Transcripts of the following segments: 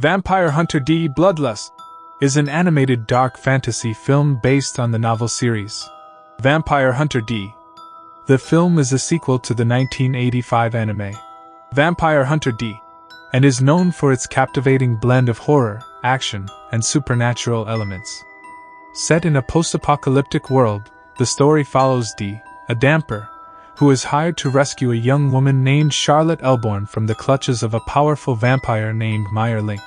Vampire Hunter D. Bloodlust is an animated dark fantasy film based on the novel series Vampire Hunter D. The film is a sequel to the 1985 anime Vampire Hunter D, and is known for its captivating blend of horror, action, and supernatural elements. Set in a post-apocalyptic world, the story follows D, a dhampir, who is hired to rescue a young woman named Charlotte Elbourne from the clutches of a powerful vampire named Meier Link.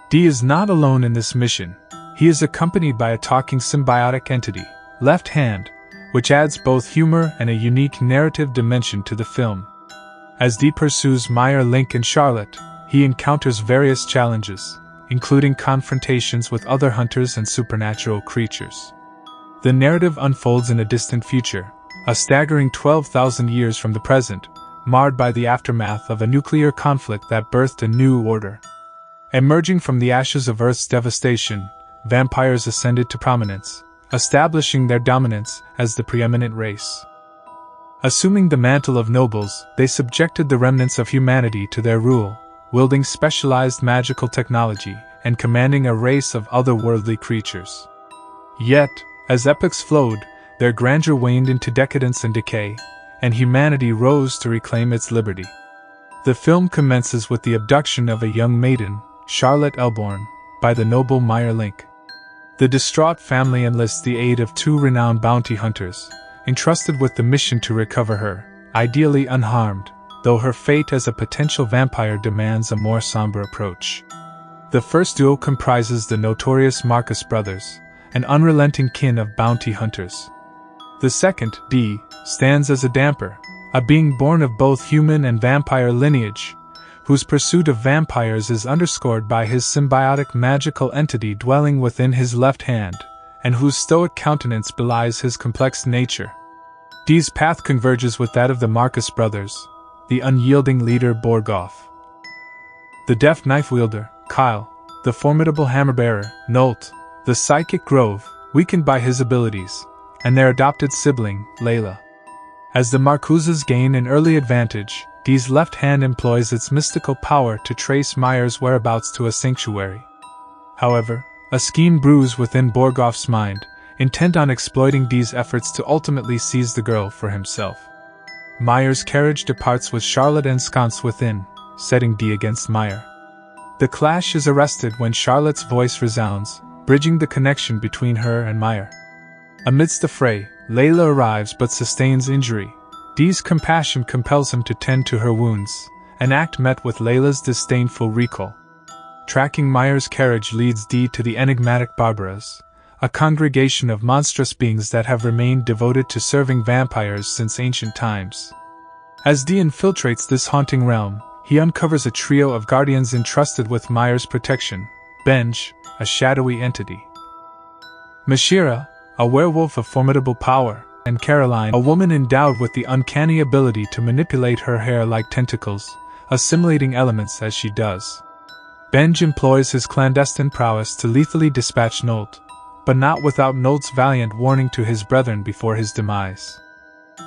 D is not alone in this mission. He is accompanied by a talking symbiotic entity, Left Hand, which adds both humor and a unique narrative dimension to the film. As D pursues Meier Link and Charlotte, he encounters various challenges, including confrontations with other hunters and supernatural creatures. The narrative unfolds in a distant future, a staggering 12,000 years from the present, marred by the aftermath of a nuclear conflict that birthed a new order. Emerging from the ashes of Earth's devastation, vampires ascended to prominence, establishing their dominance as the preeminent race. Assuming the mantle of nobles, they subjected the remnants of humanity to their rule, wielding specialized magical technology and commanding a race of otherworldly creatures. Yet, as epochs flowed, their grandeur waned into decadence and decay, and humanity rose to reclaim its liberty. The film commences with the abduction of a young maiden, Charlotte Elbourne, by the noble Meier Link. The distraught family enlists the aid of two renowned bounty hunters, entrusted with the mission to recover her, ideally unharmed, though her fate as a potential vampire demands a more somber approach. The first duo comprises the notorious Marcus brothers, an unrelenting kin of bounty hunters. The second, D, stands as a dhampir, a being born of both human and vampire lineage, whose pursuit of vampires is underscored by his symbiotic magical entity dwelling within his left hand, and whose stoic countenance belies his complex nature. D's path converges with that of the Marcus brothers, the unyielding leader Borgoff, the deft knife wielder, Kyle, the formidable hammer-bearer, Nolt, the psychic Grove, weakened by his abilities, and their adopted sibling, Layla. As the Marcuses gain an early advantage, D's left hand employs its mystical power to trace Meier's whereabouts to a sanctuary. However, a scheme brews within Borgoff's mind, intent on exploiting D's efforts to ultimately seize the girl for himself. Meier's carriage departs with Charlotte ensconced within, setting D against Meier. The clash is arrested when Charlotte's voice resounds, bridging the connection between her and Meier. Amidst the fray, Layla arrives but sustains injury. D's compassion compels him to tend to her wounds, an act met with Layla's disdainful recall. Tracking Meier's carriage leads D to the enigmatic Barbaras, a congregation of monstrous beings that have remained devoted to serving vampires since ancient times. As D infiltrates this haunting realm, he uncovers a trio of guardians entrusted with Meier's protection: Benj, a shadowy entity; Mashira, a werewolf of formidable power; and Caroline, a woman endowed with the uncanny ability to manipulate her hair like tentacles, assimilating elements as she does. Benj employs his clandestine prowess to lethally dispatch Nolt, but not without Nolt's valiant warning to his brethren before his demise.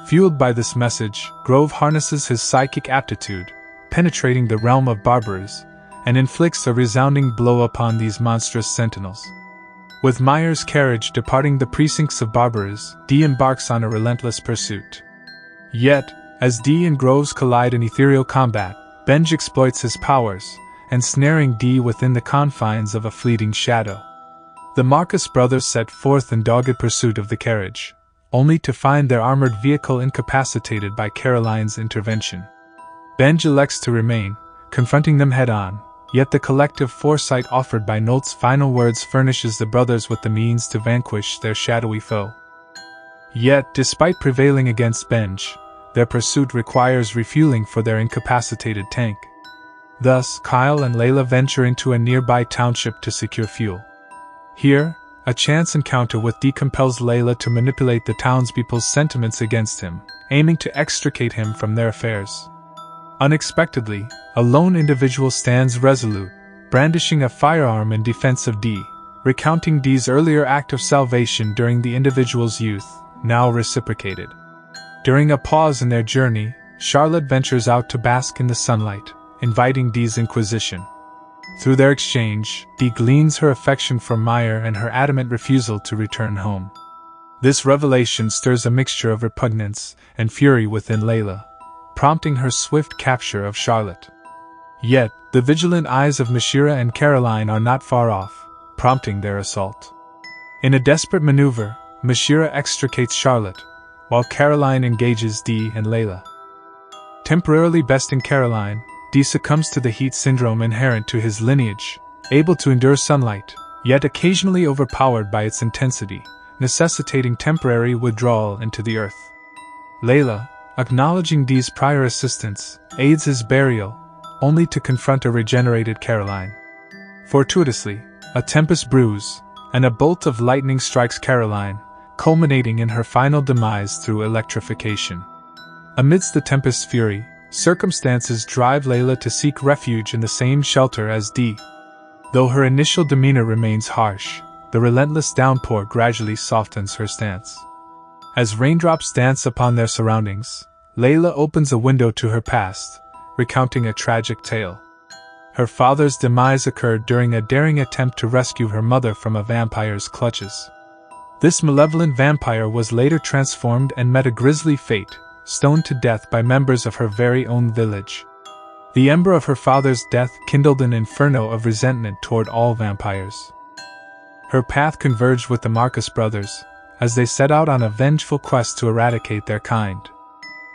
Fueled by this message, Grove harnesses his psychic aptitude, penetrating the realm of Barbaras, and inflicts a resounding blow upon these monstrous sentinels. With Meier's carriage departing the precincts of Barbaras, D embarks on a relentless pursuit. Yet, as D and Groves collide in ethereal combat, Benj exploits his powers, ensnaring D within the confines of a fleeting shadow. The Marcus brothers set forth in dogged pursuit of the carriage, only to find their armored vehicle incapacitated by Caroline's intervention. Benj elects to remain, confronting them head-on, yet the collective foresight offered by Nolt's final words furnishes the brothers with the means to vanquish their shadowy foe. Yet, despite prevailing against Benj, their pursuit requires refueling for their incapacitated tank. Thus, Kyle and Layla venture into a nearby township to secure fuel. Here, a chance encounter with D compels Layla to manipulate the townspeople's sentiments against him, aiming to extricate him from their affairs. Unexpectedly, a lone individual stands resolute, brandishing a firearm in defense of D, recounting D's earlier act of salvation during the individual's youth, now reciprocated. During a pause in their journey, Charlotte ventures out to bask in the sunlight, inviting D's inquisition. Through their exchange, Dee gleans her affection for Meier and her adamant refusal to return home. This revelation stirs a mixture of repugnance and fury within Layla, prompting her swift capture of Charlotte. Yet, the vigilant eyes of Mashira and Caroline are not far off, prompting their assault. In a desperate maneuver, Mashira extricates Charlotte, while Caroline engages Dee and Layla. Temporarily besting Caroline, Dee succumbs to the heat syndrome inherent to his lineage, able to endure sunlight, yet occasionally overpowered by its intensity, necessitating temporary withdrawal into the earth. Layla, acknowledging Dee's prior assistance, aids his burial, only to confront a regenerated Caroline. Fortuitously, a tempest brews, and a bolt of lightning strikes Caroline, culminating in her final demise through electrification. Amidst the tempest's fury, circumstances drive Layla to seek refuge in the same shelter as Dee. Though her initial demeanor remains harsh, the relentless downpour gradually softens her stance. As raindrops dance upon their surroundings, Layla opens a window to her past, recounting a tragic tale. Her father's demise occurred during a daring attempt to rescue her mother from a vampire's clutches. This malevolent vampire was later transformed and met a grisly fate, stoned to death by members of her very own village. The ember of her father's death kindled an inferno of resentment toward all vampires. Her path converged with the Marcus brothers, as they set out on a vengeful quest to eradicate their kind.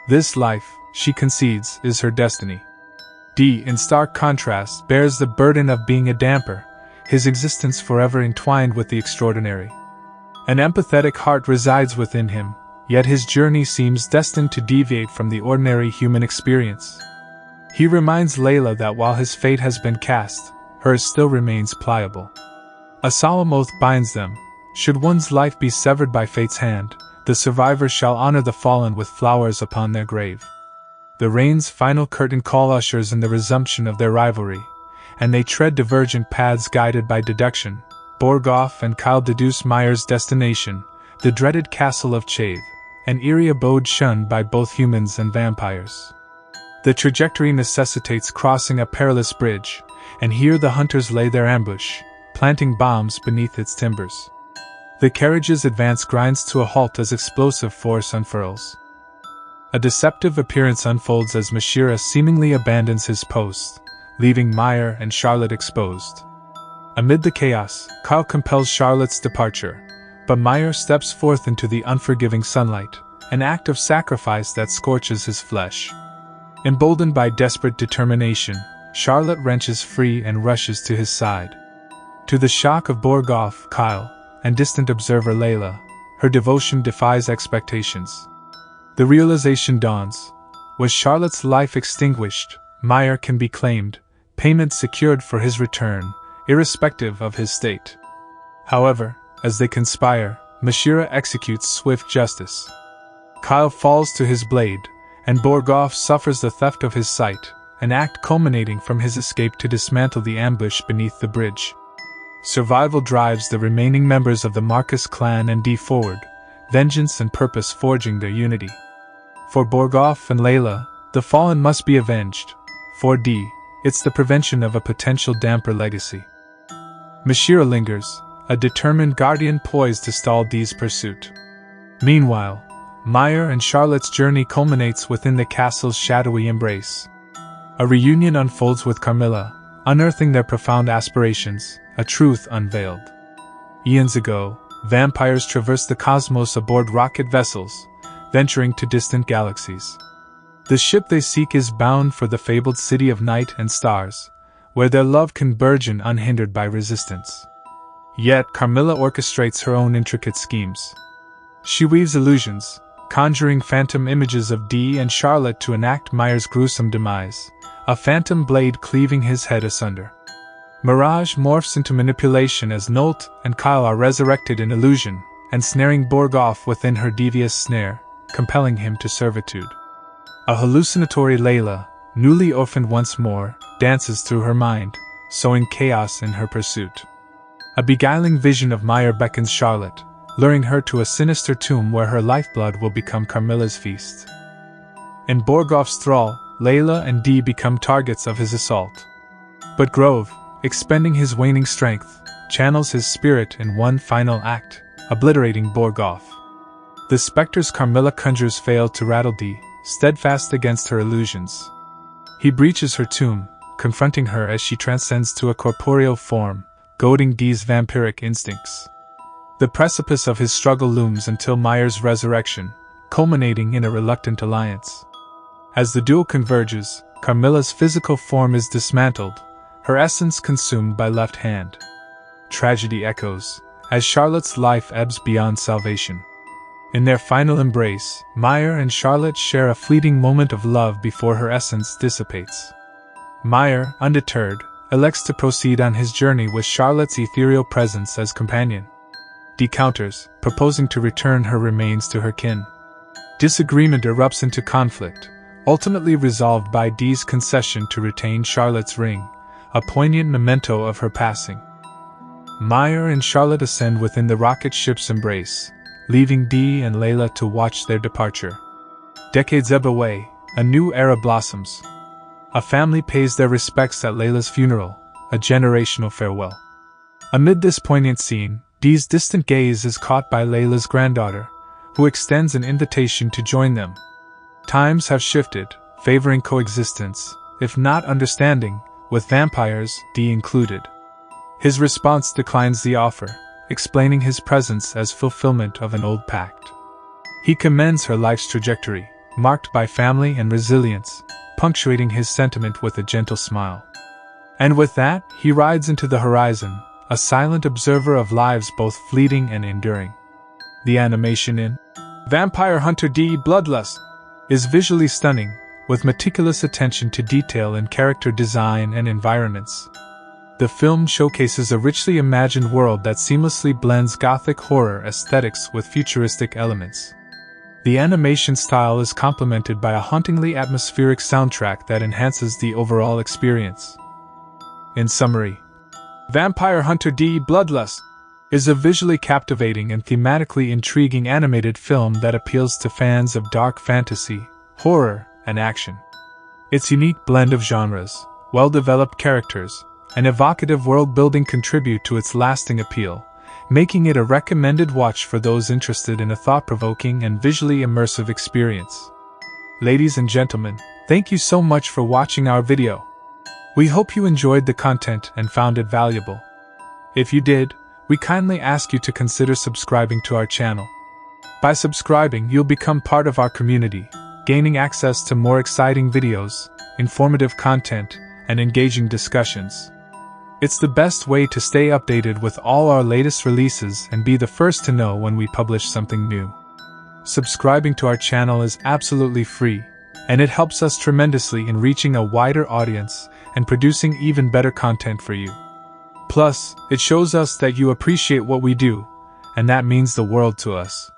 This life, she concedes, is her destiny. Dee, in stark contrast, bears the burden of being a dhampir, his existence forever entwined with the extraordinary. An empathetic heart resides within him, yet his journey seems destined to deviate from the ordinary human experience. He reminds Layla that while his fate has been cast, hers still remains pliable. A solemn oath binds them: should one's life be severed by fate's hand, the survivors shall honor the fallen with flowers upon their grave. The rain's final curtain call ushers in the resumption of their rivalry, and they tread divergent paths guided by deduction. Borgoff and Kyle deduce Meier's destination, the dreaded castle of Chaith, an eerie abode shunned by both humans and vampires. The trajectory necessitates crossing a perilous bridge, and here the hunters lay their ambush, planting bombs beneath its timbers. The carriage's advance grinds to a halt as explosive force unfurls. A deceptive appearance unfolds as Mashira seemingly abandons his post, leaving Meier and Charlotte exposed. Amid the chaos, Kyle compels Charlotte's departure, but Meier steps forth into the unforgiving sunlight, an act of sacrifice that scorches his flesh. Emboldened by desperate determination, Charlotte wrenches free and rushes to his side. To the shock of Borgoff, Kyle, and distant observer Layla, her devotion defies expectations. The realization dawns: was Charlotte's life extinguished, Meier can be claimed, payment secured for his return, irrespective of his state. However, as they conspire, Mashira executes swift justice. Kyle falls to his blade, and Borgoff suffers the theft of his sight, an act culminating from his escape to dismantle the ambush beneath the bridge. Survival drives the remaining members of the Marcus clan and Dee forward, vengeance and purpose forging their unity. For Borgoff and Layla, the fallen must be avenged. For Dee, it's the prevention of a potential dhampir legacy. Mashira lingers, a determined guardian poised to stall Dee's pursuit. Meanwhile, Meier and Charlotte's journey culminates within the castle's shadowy embrace. A reunion unfolds with Carmilla, unearthing their profound aspirations, a truth unveiled. Eons ago, vampires traversed the cosmos aboard rocket vessels, venturing to distant galaxies. The ship they seek is bound for the fabled city of night and stars, where their love can burgeon unhindered by resistance. Yet Carmilla orchestrates her own intricate schemes. She weaves illusions, conjuring phantom images of Dee and Charlotte to enact Meier's gruesome demise, a phantom blade cleaving his head asunder. Mirage morphs into manipulation as Nolt and Kyle are resurrected in illusion, ensnaring Borgoff within her devious snare, compelling him to servitude. A hallucinatory Layla, newly orphaned once more, dances through her mind, sowing chaos in her pursuit. A beguiling vision of Meier beckons Charlotte, luring her to a sinister tomb where her lifeblood will become Carmilla's feast. In Borgoff's thrall, Layla and Dee become targets of his assault. But Grove, expending his waning strength, channels his spirit in one final act, obliterating Borgoff. The specters Carmilla conjures fail to rattle Dee, steadfast against her illusions. He breaches her tomb, confronting her as she transcends to a corporeal form, goading Dee's vampiric instincts. The precipice of his struggle looms until Meier's resurrection, culminating in a reluctant alliance. As the duel converges, Carmilla's physical form is dismantled, her essence consumed by Left Hand. Tragedy echoes, as Charlotte's life ebbs beyond salvation. In their final embrace, Meier and Charlotte share a fleeting moment of love before her essence dissipates. Meier, undeterred, elects to proceed on his journey with Charlotte's ethereal presence as companion. Dee counters, proposing to return her remains to her kin. Disagreement erupts into conflict, ultimately resolved by Dee's concession to retain Charlotte's ring, a poignant memento of her passing. Meier and Charlotte ascend within the rocket ship's embrace, leaving Dee and Layla to watch their departure. Decades ebb away, a new era blossoms. A family pays their respects at Layla's funeral, a generational farewell. Amid this poignant scene, Dee's distant gaze is caught by Layla's granddaughter, who extends an invitation to join them. Times have shifted, favoring coexistence, if not understanding, with vampires, Dee included. His response declines the offer, explaining his presence as fulfillment of an old pact. He commends her life's trajectory, marked by family and resilience, punctuating his sentiment with a gentle smile. And with that, he rides into the horizon, a silent observer of lives both fleeting and enduring. The animation in Vampire Hunter D: Bloodlust is visually stunning, with meticulous attention to detail in character design and environments. The film showcases a richly imagined world that seamlessly blends gothic horror aesthetics with futuristic elements. The animation style is complemented by a hauntingly atmospheric soundtrack that enhances the overall experience. In summary, Vampire Hunter D: Bloodlust is a visually captivating and thematically intriguing animated film that appeals to fans of dark fantasy, horror, and action. Its unique blend of genres, well-developed characters, and evocative world-building contribute to its lasting appeal, making it a recommended watch for those interested in a thought-provoking and visually immersive experience. Ladies and gentlemen, thank you so much for watching our video. We hope you enjoyed the content and found it valuable. If you did, we kindly ask you to consider subscribing to our channel. By subscribing, you'll become part of our community, gaining access to more exciting videos, informative content, and engaging discussions. It's the best way to stay updated with all our latest releases and be the first to know when we publish something new. Subscribing to our channel is absolutely free, and it helps us tremendously in reaching a wider audience and producing even better content for you. Plus, it shows us that you appreciate what we do, and that means the world to us.